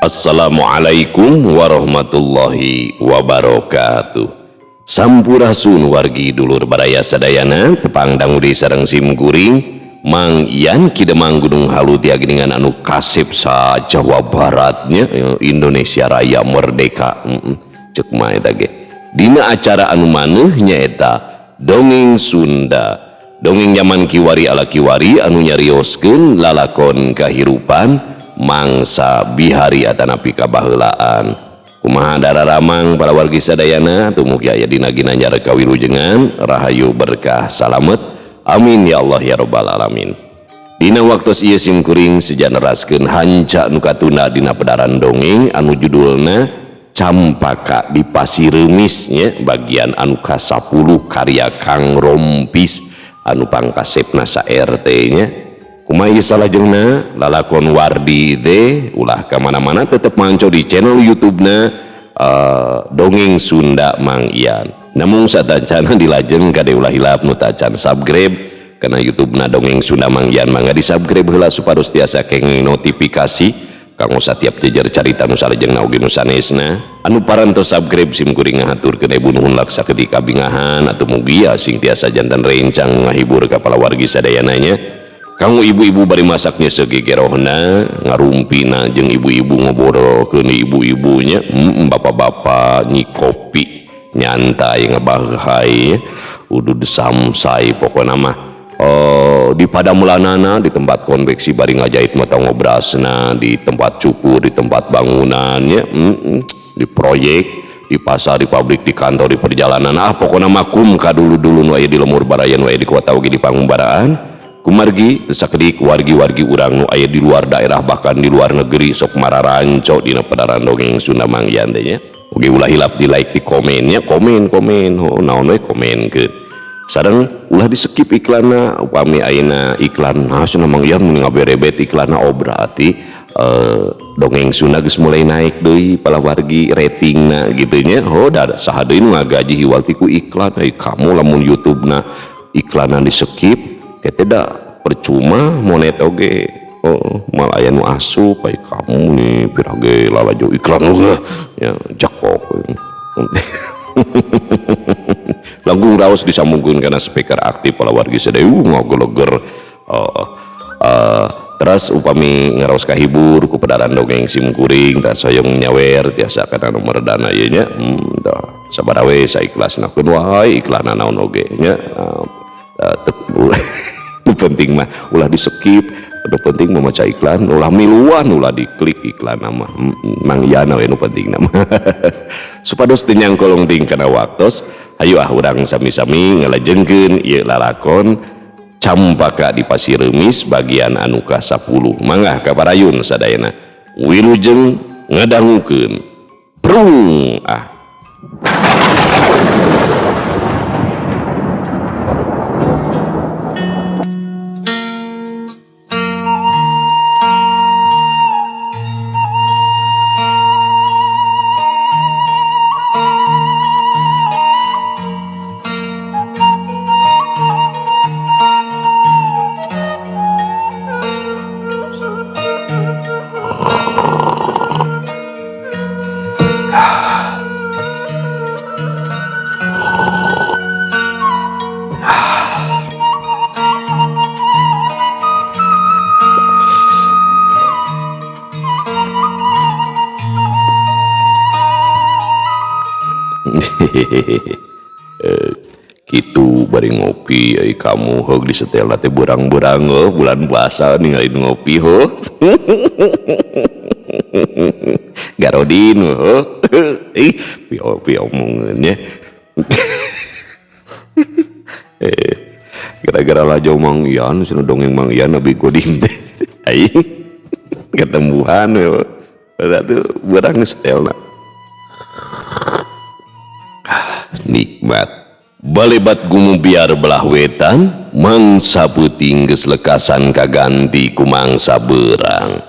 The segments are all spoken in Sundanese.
Assalamualaikum warahmatullahi wabarakatuh. Sampurasun wargi dulur baraya sadayana tepang dangudi sareng simkuring Mang Ian Kidemang Gunung Halu tia geningan anu kasep sa Jawa Baratnya Indonesia Raya Merdeka cek mah eta ge dina acara anu maneuh nyaeta dongeng Sunda, dongeng zaman kiwari ala kiwari anu nyarioskeun lalakon kahirupan mangsa bihari atanapi kabaheulaan. Kumaha dararamang para wargi sadayana tumugi aya dina ginanjar kawilujengan rahayu berkah salamet amin ya Allah ya rabbal alamin. Dina waktos ieu simkuring sejanaraskeun hanca nu katuna dina pedaran dongeng anu judulna Campaka di Pasiremis nya bagian anu ka-10 karya Kang Rompis anu pangkasepna sa RT nya. Kumaha salajengna lalakon Wardi teh ulah ka mana-mana tetep manco di channel YouTube-na Dongeng Sunda Mang Ian. Namun sadancana dilajeng kade ulah hilap nu tacan subscribe kana YouTube-na Dongeng Sunda Mang Ian mangga di subscribe heula supados tiasa kenging notifikasi kanggo satiap jejer carita nu salajengna oge nu sanesna. Anu parantos subscribe simkuring ngahaturkeun ibu nuhun laksa ketika bingahan atuh mugi asing tiasa jantan rencang ngahibur ka para wargi sadayana nya. Kamu ibu-ibu bari masaknya segegerohna ngarumpina jeung ibu-ibu ngobrolkeun ibu-ibunya bapak-bapak nyi kopi nyantai ngebahai udud samsai pokona mah di padamulanana di tempat konveksi bari ngajait mata ngobrasna di tempat cukur di tempat bangunannya di proyek di pasar di pabrik di kantor di perjalanan pokona makum ka dulu-dulu nu aya di lemur barayan nu aya di kota oge di pangumbaraan kumargi sakedik wargi-wargi urang nu aya di luar daerah bahkan di luar negeri sok mararanco dina pedaran dongeng Sunda Mang Ian teh nya. Oge ulah hilap di like di komennya komen naon we komenkeun. Sareng ulah di skip iklanna upami ayeuna iklan Sunda Mang Ian mun ngaberebet iklanna berarti dongeng Sunda geus mulai naik deui pala wargi ratingna kitu nya. Da saha deui nu ngagaji hiwal ti ku iklan kamu lamun YouTube-na iklanan di skip kete da percuma monet oge mal aya nu asup ai kamu nih pirage lalajo iklan oge ya jakok langkung raos disambungkeun kana speaker aktif pala wargi sadaya ngogologer terus upami ngaraos kahibur ku pedaran dongeng simkuring tas hoyong nyawer tiasa kana nomor dana ieu nya sabaraha we saiklasnakeun wae iklanna naon oge nya penting mah ulah di skip anu penting memaca iklan ulah miluan ulah diklik iklan nama Mang Ian we nu penting nama supados teu nyangkolong ting kana waktos hayu urang sami-sami ngalajengkeun ieu lalakon Campaka di Pasiremis bagian anu ka-10 mangga kaparayun sadayana wilujeng ngadangukeun prung gitu bari ngopi kamu hog di setel teh burang-burang bulan puasa ninggalin ngopi garodin pi omongannya gara-gara lajo Mang Ian sinu dongeng Mang Ian nabi goding teh ketembuhan berarti burang setelna nikmat balebat gumubiar belah wetan mangsa peuting geus lekasan kaganti ku mangsa beurang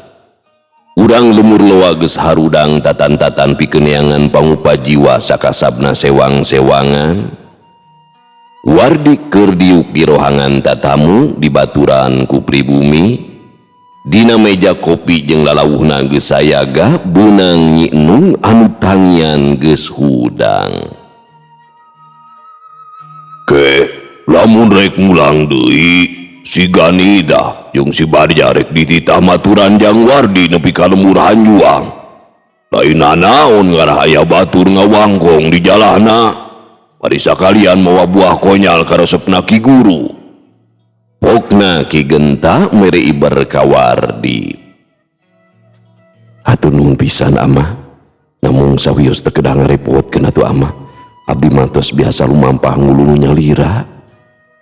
urang lemur loa geus harudang tatan-tatan pikeun neangan pangupa jiwa sakasabna sewang-sewangan Wardi keur diuk di rohangan tatamu di baturan ku pribumi Dina meja kopi jeung lalauhna geus sayaga beunang Nyi Enung anu tangian geus hudang. Ke lamun rek mulang deui si Ganida jeung si Barja rek dititah maturan Jang Wardi nepi ka lembur Hanjuang. Lainna naon ngarahaya batur ngawangkong di jalana. Bari sakalian mawa buah konyal ka resepna Ki Guru. Pokna Ki Genta mere iber ka Wardi. Hatur nuhun pisan Amah. Namung sawios teu kedah ngarepotkeun atuh Amah. Abdi mah tos biasa lumampah ngulunu nyalira.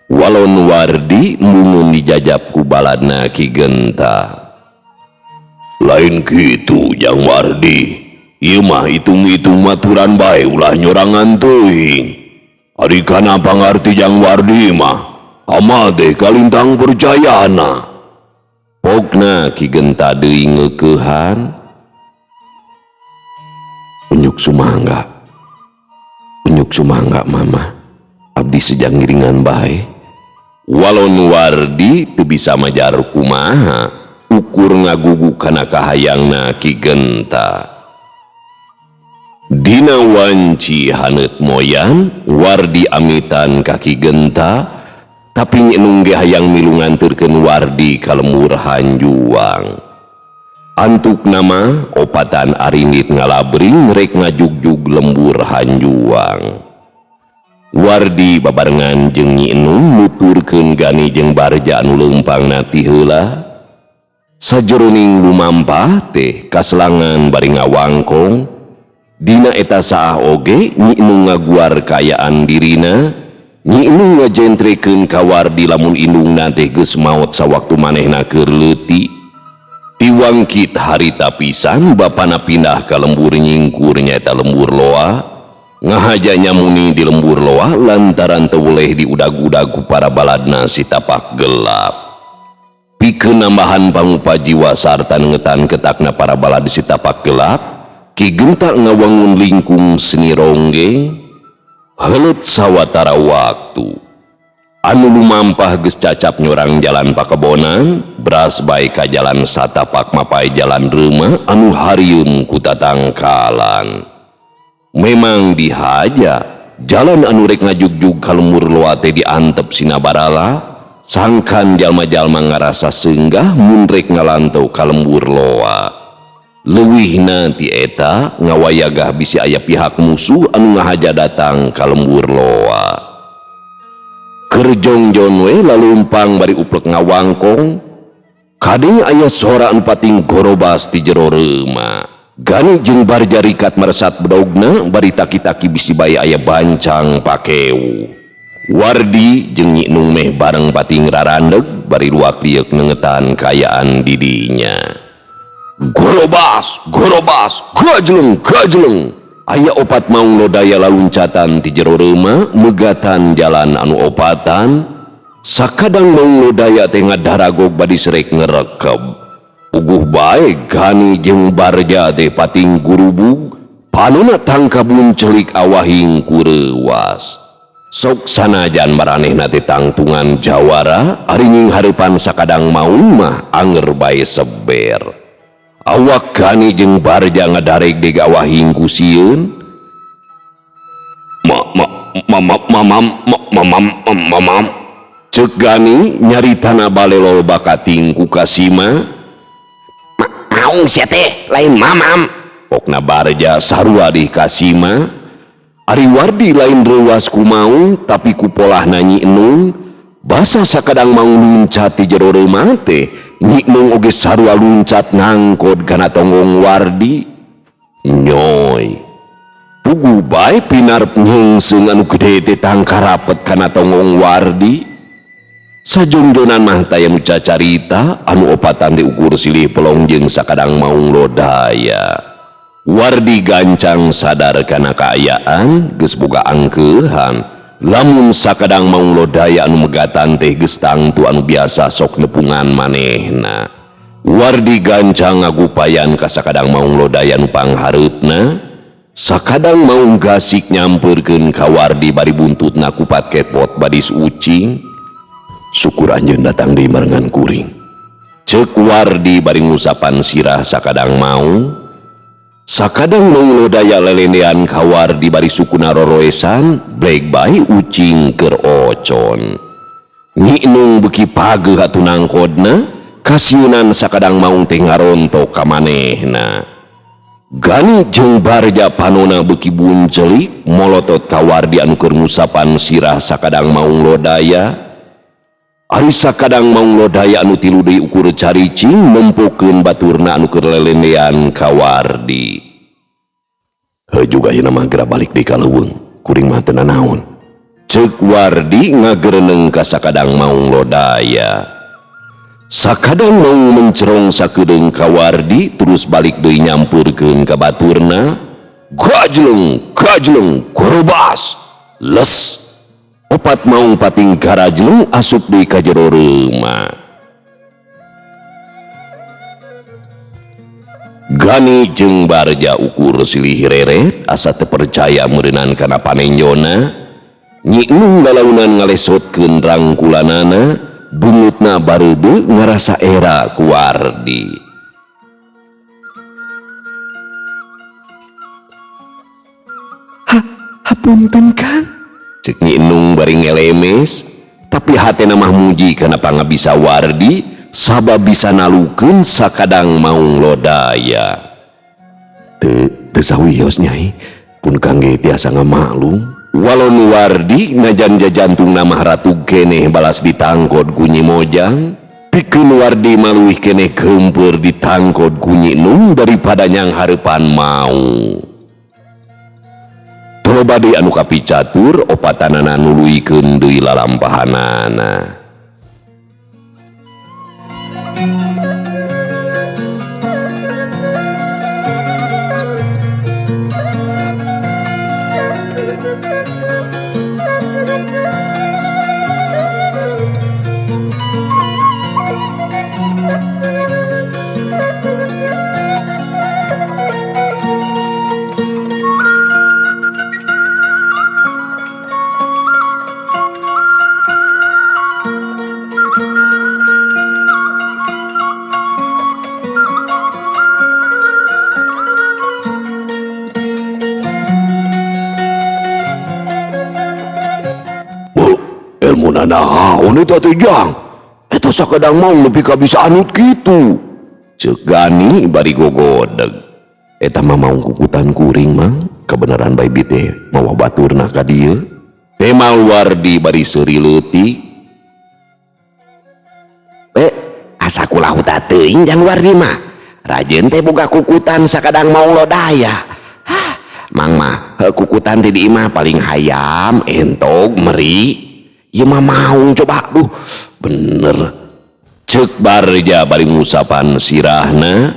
Walon Wardi mungun dijajab ku baladna Ki Genta. Lain kitu Jang Wardi. Ieu mah hitung-hitung maturan bae ulah nyorangan teuing. Ari kana pangarti Jang Wardi mah Amah teh kalintang percayana. Pokna Ki Genta deui ngeukehan. Unyuk sumangga Mama. Abdi sejak ngiringan bae. Walon Wardi teu bisa majar kumaha ukur ngagugu kana kahayangna Ki Genta. Dina wanci haneut moyan Wardi amitan ka Ki Genta, tapi Nyi Enung ge hayang milu nganterkeun Wardi ka lembur Hanjuang. Antuk nama opatan arinit ngalabring rek ngajugjug lembur Hanjuang. Wardi babarengan jeung Nyi Enung nuturkeun Gani jeung Barja anu leumpangna ti heula. Sajroning lumampah teh kaselangan bari ngawangkong. Dina eta saah oge Nyi Enung ngaguar kayaan dirina. Nyi Enung ngajentrekeun ka Wardi lamun indungna teh geus maot sawaktu manehna keur leutik. Tiwangkit harita pisan bapana pindah ka lembur Nyingkur nyaeta lembur Loa. Ngahaja nyamuni di lembur Loa lantaran teu boleh diudag-udag ku para baladna si tapak gelap. Pikeun nambahan pangupajiwa sarta nengetan ketakna para balad si tapak gelap, Ki Genta ngawangun lingkung seni ronggeng. Heuleut sawatara waktu anu lumampah geus cacap nyorang jalan pakebonan, beras bae ka jalan satapak mapai jalan reuma anu harieum ku tatangkalan. Memang dihaja jalan anu rek ngajugjug ka lembur Loa teh diantep sinabarala, sangkan jalma-jalma ngarasa seunggah mun rek ngalantau ka lembur Loa. Leuwihna ti eta ngawayagah bisi aya pihak musuh anu ngahaja datang ka lembur Loa. Keur jongjon we lalumpang bari uplek ngawangkong, kadeng aya sora anu pating gorobas ti jero reuma. Gani jeung Barja rikat meresat bedogna bari taki-taki bisi bae aya bancang pakeu. Wardi jeung Nyi Enung meh bareng pating rarandeg bari ruak liek nengetan kayaan didinya. Gorobas, gajleng. Aya opat maung lodaya laluncatan ti jero reuma megatan jalan anu opatan. Sakadang maung lodaya teh ngadaragog badi serek ngerekeb. Uguh bae Gani jeung Barja teh pating gurubug, panonna tangkabun celik awahing kureuwas. Sok sanajan maranehna teh tangtungan jawara, ari nying hareupan sakadang maung mah anger bae seber. Awak Gani jeung Barja ngadareg deg awahing ku sieun. Mamam ceuk Gani nyaritana balelol bakating ku Kasima. Maung sia teh lain mamam, pokna Barja sarua di Kasima. Ari Wardi lain reuwas ku maung tapi ku polahna Nyi Enung basa sakadang maung luncat ti jero reuma teh Nyi Enung oge sarua luncat ngangkod kana tonggong Wardi. Nyoy pugu bae pinarep nyeungseung anu gede teh tangkarapet kana tonggong Wardi. Sajongjonan mah taya nu cacarita anu opatan diukur silih pelong jeung sakadang maung lodaya. Wardi gancang sadar kana kaayaan geus boga angkeuhan lamun sakadang maung lodaya anu megatan teh geus tangtu anu biasa sok nepungan manehna. Wardi gancang ngagupayan ka sakadang maung lodaya anu panghareupna. Sakadang maung gasik nyampeurkeun ka Wardi bari buntutna kupat kepot badis ucing. Syukur anjeun datang deui marengan kuring. Cek Wardi bari ngusapan sirah sakadang maung. Sakadang maung lodaya lelendean ka Wardi bari sukuna roroesan breg bae ucing keur ocon. Nyi Inung beki pageuh hatunang kodna kasieunan sakadang maung teh ngarontok ka manehna. Gani jeung barja panona beki buncelik molotot ka Wardi anu keur ngusapan sirah sakadang maung lodaya. Ari sakadang maung lodaya anu tilu deui ukur caricing nempukeun baturna anu keur lelendean ka Wardi. Heuh juga ieu mah geura balik deui ka leuweung, kuring mah teu nanaon. Ceuk Wardi ngagereneng ka sakadang maung lodaya. Sakadang maung mencerong sakedeung ka Wardi terus balik deui nyampeurkeun ka baturna. Gajleng, gajleng, korobas, les. Opat maung pating garajleng asup deui ka jero reuma. Gani jeung barja ukur silih reret asa teu percaya meureunan kana panenjona. Nyi Inung lalaunan ngalesotkeun rangkulanana, bungutna bareudeu ngarasa era ku Wardi. Hapunten Kang, cek Nyi Inung bari ngelemes, tapi hatena mah muji kana pangabisa Wardi sabab bisa nalukeun sakadang maung lodaya. Teu sawios Nyai, pun kangge tiasa ngamaklum. Walon Wardi najan jajantung nama ratu keneh balas ditangkod ku Nyi Mojang, pikeun Wardi maluwih keneh keumpeur ditangkod ku Nyi Inung daripada nyang hareupan maung. Loba deui anu kapicatur opatanana nuluikeun deui lalampahanana. Ilmuna naon eta teh Jang? Eta sakadang maung nepi ka bisa anut kitu. Ceuk Gani bari gogodeg. Eta mah maung kukutan kuring mang, kebenaran bae bi teh mawa baturna ka dieu. Temal Wardi bari seuri leutik. Asa kulahu teuing Jang Wardi mah. Rajeun teh boga kukutan sakadang maung lodaya. Mang mah kukutan teh di imah paling hayam, entog, meri. Ieu mah maung coba, bener. Ceuk barja bari ngusapan sirahna.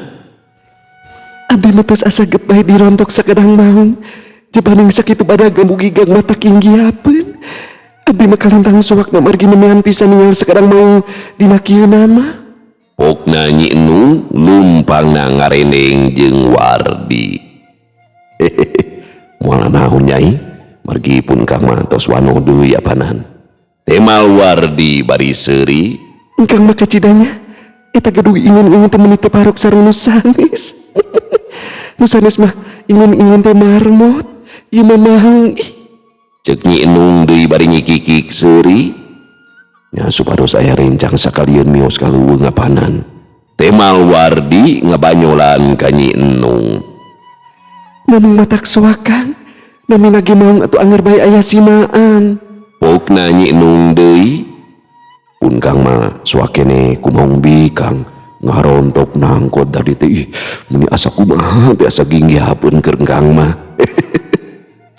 Abdi mah tos asa gep bae dirontok sakadang maung. Jebaning sakitu badaga mugi gang mata kinggiapeun. Abdi mah kalintang suwakna margi nemean pisan ninggal sakadang maung dina kieuna mah. Pokna Nyi Inung lumpangna ngarendeng jeung Wardi. Moal naon Nyai? Margi pun Kang mah tos wano deui apanan. Temal Wardi bari seuri. Engkang maka cidanya eta gaduh ingun-ingun teh meuni teu parok sareng nu sanes. Nu sanes mah ingun-ingun teh marmot, ieu mah mahang. Ceuk Nyi Inung deui bari ngikik seuri. Nya supados aya rencang sakalieun mios ka leuweung ngapanan. Temal Wardi ngabanyolan ka Nyi Inung. Namun matak soakan, nami lagi maung atuh anger bae aya simaan. Pokna Nyi Inung deui. Pun Kang mah suakene kumaung bikang ngarontok nangkot tadi teh meni asa kumaha teh asa ginggihapeun keur Kang mah.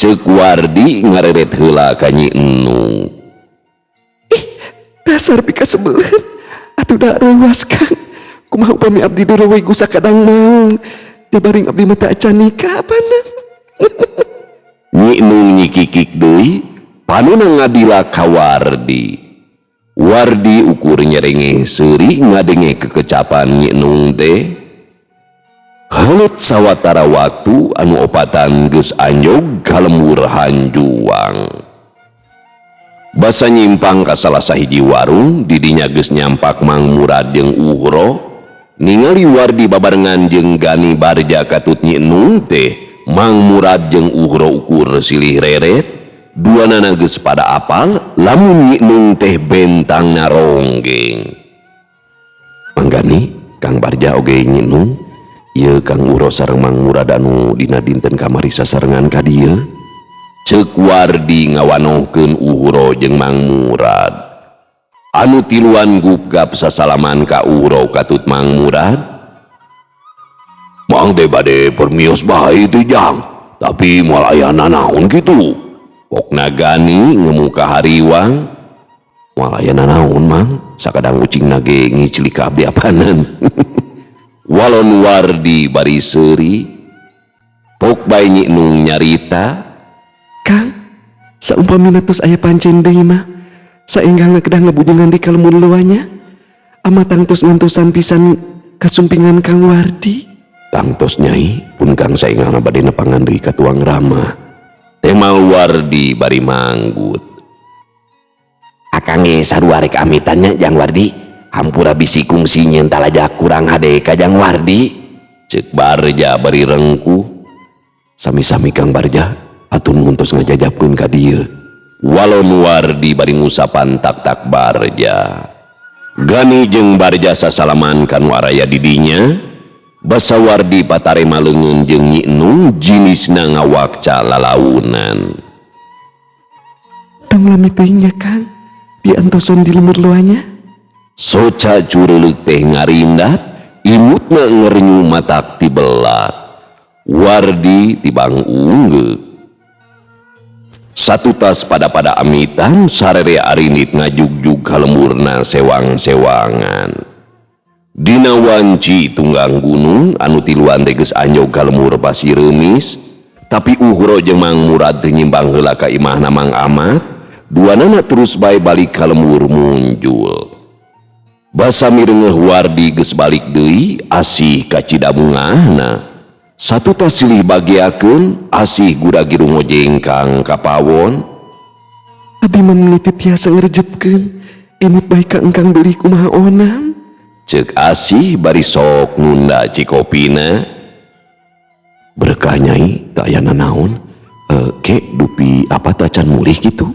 Ceuk Wardi ngareret heula ka Nyi Inung. Dasar pika sebeuleun atuh da rewas Kang. Kumaha upami abdi deureuh gu sakadang maung teh baring abdi mah teu acan nikah panan. Nyi Inung nyikikik deui. Panuna ngadila ka Wardi. Wardi ukur nyerenge seuri ngadenge kekecapan Nyi Inung teh. Halut sawatara waktu anu opatan geus anjog kalembur hanjuang. Basa nyimpang ka salah sahiji warung, didinya geus nyampak Mang Murad jeung Uhro, ningali Wardi babarengan jeung Gani Barja katut Nyi Enung teh. Mang Murad jeung Uhro ukur silih reret, duanana geus pada apal lamun Nyi Enung teh bentangna ronggeng. Mang Gani, Kang Barja oge Nyi Enung, ieu Kang Uhro sareng Mang Murad anu dina dinten kamari sasarengan ka dieu. Ceuk Wardi ngawanohkeun Uhro jeung Mang Murad. Anu tiluan gupgap sasalaman ka Uhro katut Mang Murad. Mang teh bade permios bae teh Jang, tapi moal aya nanaon kitu. Pokna Gani ngemuka hariwang. Moal aya nanaon Mang, sakadang ucingna ge ngicili ka abdi apanan. Walon Wardi bari seuri. Pok bae Nyi Enung nyarita, Kang, saumpamina tos aya pancen deui mah, saenggalna kedah ngabujengan di kalemu leuanya, amatang tos ngantosan pisan kasumpingan Kang Wardi. tangtos Nyai, pun Kang saenggalna bade nepangan deui ka tuang Rama. Temal Wardi bari manggut. Akang ge sarua rek amitannya Jang Wardi, hampura bisi kungsi nyeun talajak kurang hade ka Jang Wardi. Ceuk Barja bari rengkuh. Sami-sami Kang Barja, atun nguntos ngajajabkeun ka dieu. Walon Wardi bari ngusapan tak-tak Barja. Gani jeung Barja sasalaman kanu araya didinya. Basa Wardi patarema leungeun jeung Nyi Enung jinisna ngawakca lalaunan. Tong lami teuing nya Kang, diantosan di lemur leuanya. Soca cureuleuk teh ngarindat, imutna ngernyu matak ti belat. Wardi tibang ungeuk. Satu tas pada amitan sarere arinit ngajugjug ka lemurna sewang-sewangan. Dina wanci tunggang gunung anu tiluan teh geus anjog ka lemur Pasireumis, tapi Uhro jeung Mang Murad teh nyimbang heula ka imahna Mang Amat, duanana terus bae balik ka lemur munjul. Basa mireungeuh Wardi geus balik deui asih ka Cidamungahna. Satu tas silih bagiakeun asih gura-giru ngojengkang ka pawon. Abdi mah meniti tiasa ngerejepkeun, imut bae ka engkang beli kumaha onam. Ceuk asih bari sok nunda cikopina. Berkah Nyai, tak aya nanaon. Ke dupi apa tacan mulih gitu.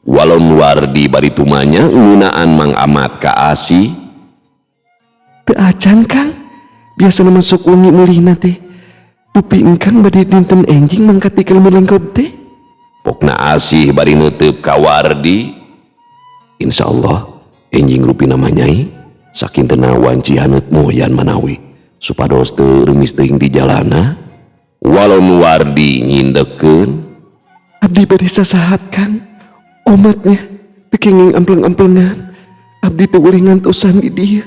Walon Wardi bari tumanya ngunaan Mang Amat ka asih. Teu acan Kang, biasana masuk wengi mulihna teh. Dupi engkang bade dinten enjing mangkat di kalemu lengkop teh. Pokna asih bari neuteub ka Wardi. Insyaallah enjing rupina mah Nyai sakintena wanci haneut moyan manawi supados teu reumis teuing di jalana. Walon Wardi nyindekeun, Abdi bade sasahat Kang, omatnya teu kenging ampleng-amplengan. Abdi teu boleh ngantosan di dieu,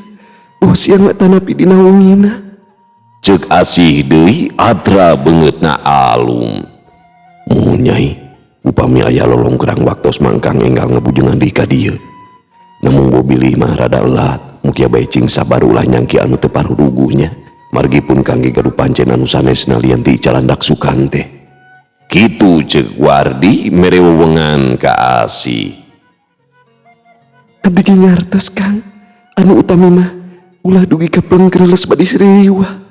siang tanapi dina wengina. Ceuk asih deui atra beungeutna alum. Muhun Nyai, upami aya lolongkrang waktos mangkang enggal ngabujengan deui ka dieu. Namun bobilih mah rada elat, mugia bae cing sabar ulah nyangki anu teu paruruguhnya. Margipun kangge gaduh pancen anu sanesna lian ti calandak sukan teh. Kitu ceuk Wardi mere wewengan ka asih. Abdi ge ngartos Kang, anu utami mah ulah dugi ka pengkreles bade siriwah.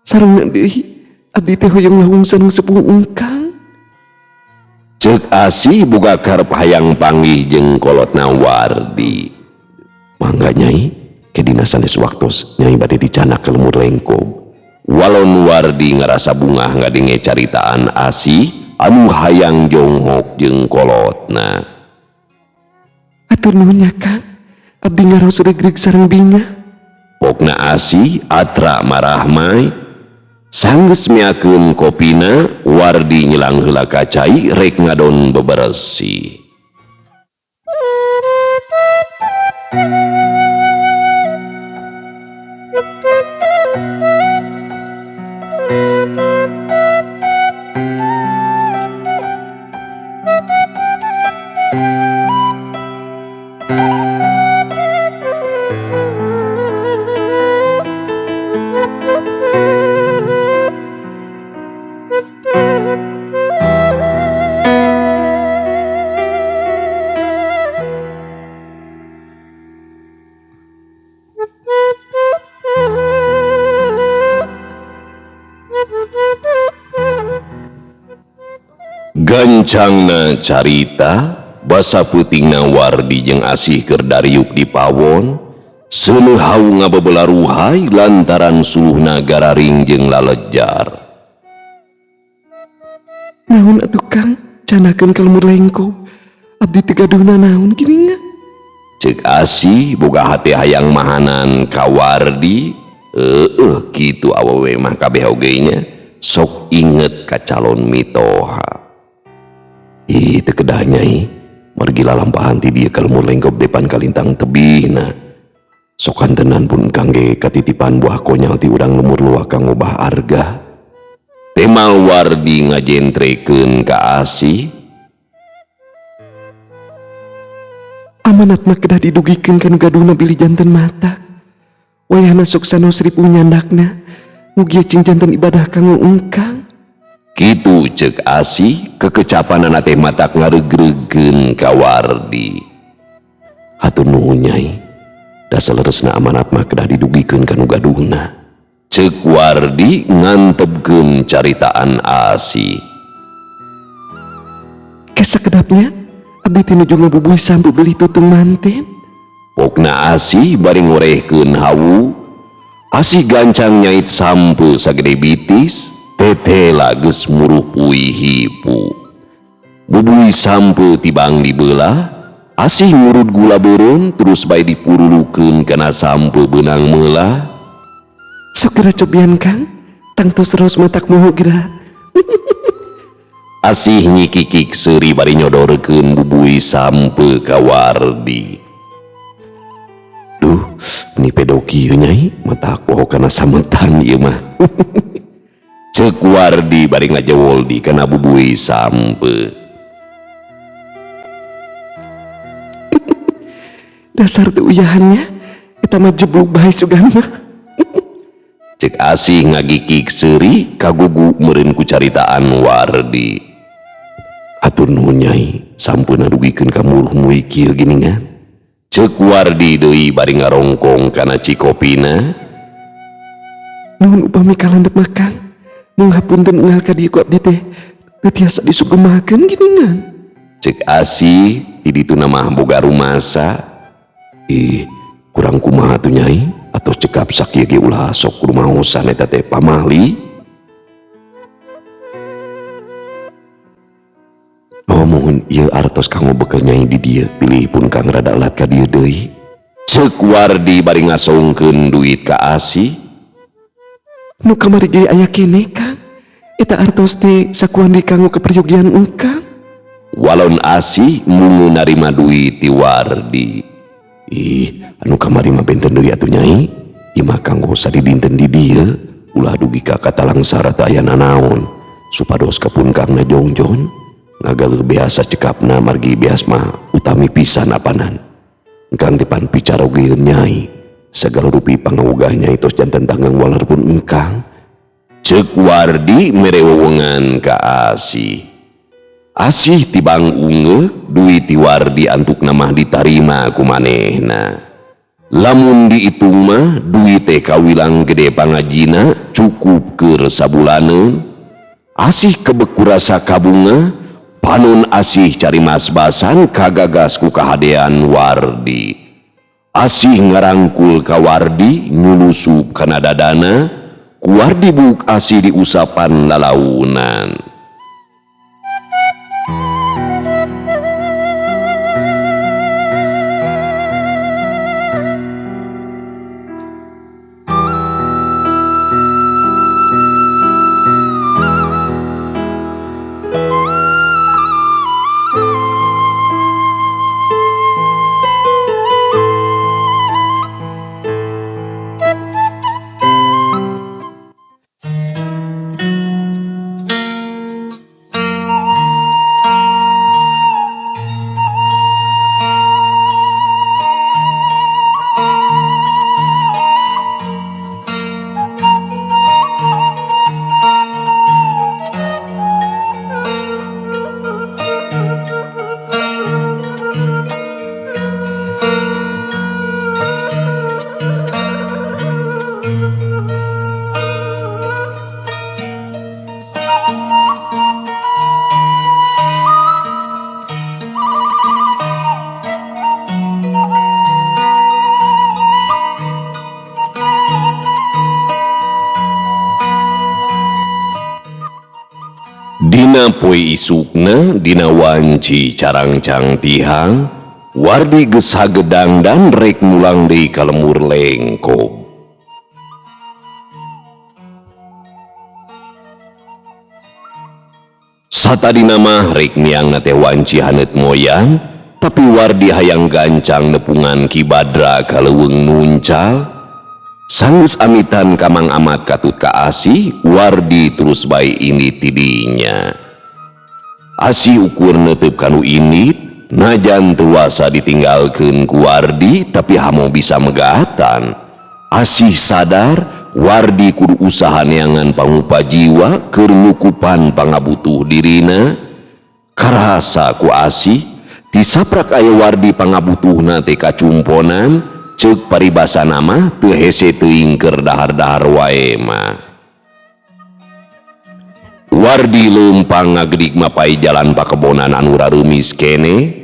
Sareng deui abdi teh hoyong lawung sareng sepuh engkang. Ceuk asih boga karep hayang panggih jeung kolotna Wardi. Mangga Nyai, ke dina sanes waktos Nyai bade dicanak ke lemur lengkob. Walon Wardi ngarasa bungah ngadenge caritaan asih anu hayang jonghok jeung kolotna. Atur nuhun nya Kang, abdi ngaros regreg sareng binya. Pokna asih atra marah mai. Sanggeus miakeun kopina, Wardi nyilang heula ka cai rek ngadon beberesi. Gancangna carita basa peutingna Wardi jeung Asih keur dariuk di pawon seuneu hau ngababelaruhai lantaran suluhna gararing jeung lalejar. Naon atuh Kang, canakeun ka lemur lengko. Abdi teu gaduhna naon geuningan. Ceuk Asih boga hate hayang mahanan ka Wardi. Kitu awewe mah kabeh oge nya sok inget ka calon mitoha. Teu kedah nyai, margi lalampahan ti dieu ka lemur lengkop depan kalintang tebihna. Sok hantenan pun kangge katitipan buah konyal ti urang lemur luah kang ngobah arga. Temal Wardi ngajentrekeun ka Asih. Amanat mah kedah didugikeun ka nu gaduhna bilih janten matak. Wayahna sok sanos ripu nyandakna, mugia cing janten ibadah kanggo engkang. Kitu ceuk Asih kekecapanana teh matak ngaregreugeun ka Wardi. Hatur nuhun nyai, da saleresna amanat mah kedah didugikeun ka nu gaduhna. Ceuk Wardi ngantepkeun caritaan Asih. Kesakedapnya, abdi teh nuju ngabubuih sampu beli tutung manten. Pokna Asih bari ngorehkeun hawu. Asih gancang nyait sampu sagede bitis, tetela geus muruh uih hipu. Bubuih sampu tibang dibelah, Asih ngurut gula beureum terus bae dipurulukeun kana sampu beunang meulah. Sok geura cobian Kang, tangtos raos matak moho geura. Asih nyikikik seuri bari nyodorkeun bubuih sampu ka Wardi. Duh, ini pedoki ieu nyai, matak poho kana sametan ieu mah. Ceuk Wardi bari ngajewol di kana bubuih sampe. Dasar teu uyahannya, eta mah jeblok bae sugan mah. Ceuk Asih ngagikik seuri kagugu meureun ku caritaan Wardi. Hatur nuhun nyai, sampun nadugikeun ka muruh muih kieu geuningan. Ceuk Wardi deui bari ngarongkong kana cikopina. Nuhun upami kalandep mah Kang, mung hapunten unggal ka dieu ku abdi teh teu tiasa disugemakeun geuningan. Ceuk Asih ti dituna mah boga rumasa. Kurang kumaha tuh nyai, atos cekap sakieu ge ulah sok rumaosan eta teh pamahli. Mohon ieu artos kanggo bekel nyai di dieu, pilih pun kang rada lat ka dieu deui. Ceuk Wardi bari ngasongkeun duit ka Asih. Nu kamari ge aya keneh Kang, eta artos teh sakuan deui kanggo kaperyogian engkang. Walon Asih mungu narima duit ti Wardi. Anu kamari mah benten deui atuh nyai, ieu mah kanggo sadidinten di dieu, ulah dugi ka katalangsara teu aya nanaon, supados kapunkangna jongjon ngagaleuh beasa cekapna margi beas mah utami pisan apanan. Engkang depan picara oge nyai, sagala rupi pangawogah nyai tos janten tanggang walar pun engkang. Ceuk Wardi mere wewengan ka Asih. Asih tibang ungeuk duit ti Wardi antukna mah ditarima ku manehna. Lamun diitung mah duit teh kawilang gede pangajina cukup keur sabulaneun. Asih kebek kurasa kabunga, panon Asih cari mas basan kagagas ku kahadean Wardi. Asih ngarangkul ka Wardi nyulusup kana dadana, ku Wardi buk Asih diusapan lalaunan. Dina poe isukna dina wanci carangcang tihang Wardi geus hagedang dan rek mulang deui ka lemur lengkob. Satadina mah rek niangna teh wanci haneut moyan, tapi Wardi hayang gancang nepungan Ki Badra ka leuweung nuncal. Sanggeus amitan ka Mang Amat katut ka Asih, Wardi terus bae ini tidinya. Asih ukur neuteup kanu init, najan tuasa ditinggalkeun ku Wardi tapi hamo bisa megatan. Asih sadar Wardi kudu usaha neangan pangupa jiwa keur ngukupan pangabutuh dirina. Karasa ku Asih tisaprak aya Wardi pangabutuhna teh kacumponan, ceuk paribasana mah teu hese teuing keur dahar-dahar wae mah. Wardi leumpang ngagedik mapai jalan pakebonan anu rarumis kene,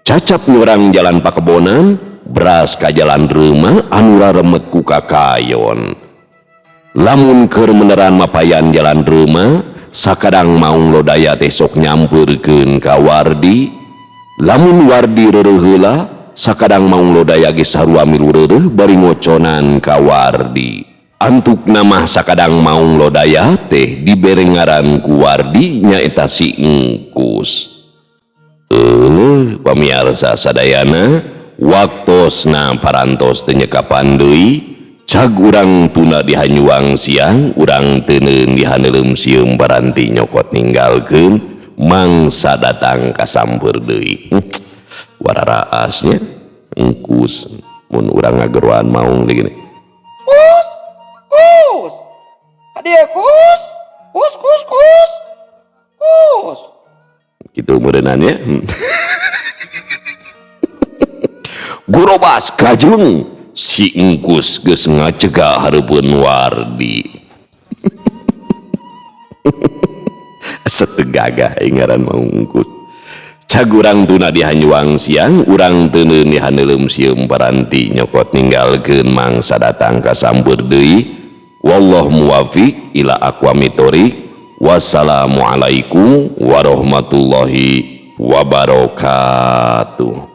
cacap nyorang jalan pakebonan beras ka jalan reuma anu raremet ku kakayon. Lamun keur meneran mapayan jalan reuma, sakadang maung lodaya teh sok nyampeurkeun ka Wardi. Lamun Wardi reureuh heula, sakadang maung lodaya ge sarua milu reureuh bari ngoconan ka Wardi. Antukna mah sakadang maung lodaya teh dibere ngaran ku Wardi nyaeta si Engkus. Pamiarsa sadayana, waktosna parantos teu nyekapan deui. Cag urang tuna dihanyuang siang, urang teuneun dihaneuleum sieum baranti nyokot ninggalkeun, mangsa datang kasampeur deui. Wararaasnya Engkus mun urang ngageroan maung deui. Kus, kus, adia kus, kus, kus, kus, kus. Gitu meureunannya. Gurobas kajeng si Engkus geus ngacegah hareupeun Wardi. Asa teu gagah ngaran mau Engkus. Cag urang tuna dihanyuang siang, urang teuneun dihaneuleum sieum paranti nyokot ninggalkeun mangsa datang kasampeur deui. Wallahu muwaffiq ila aqwamit thoriq. Wassalamualaikum warahmatullahi wabarakatuh.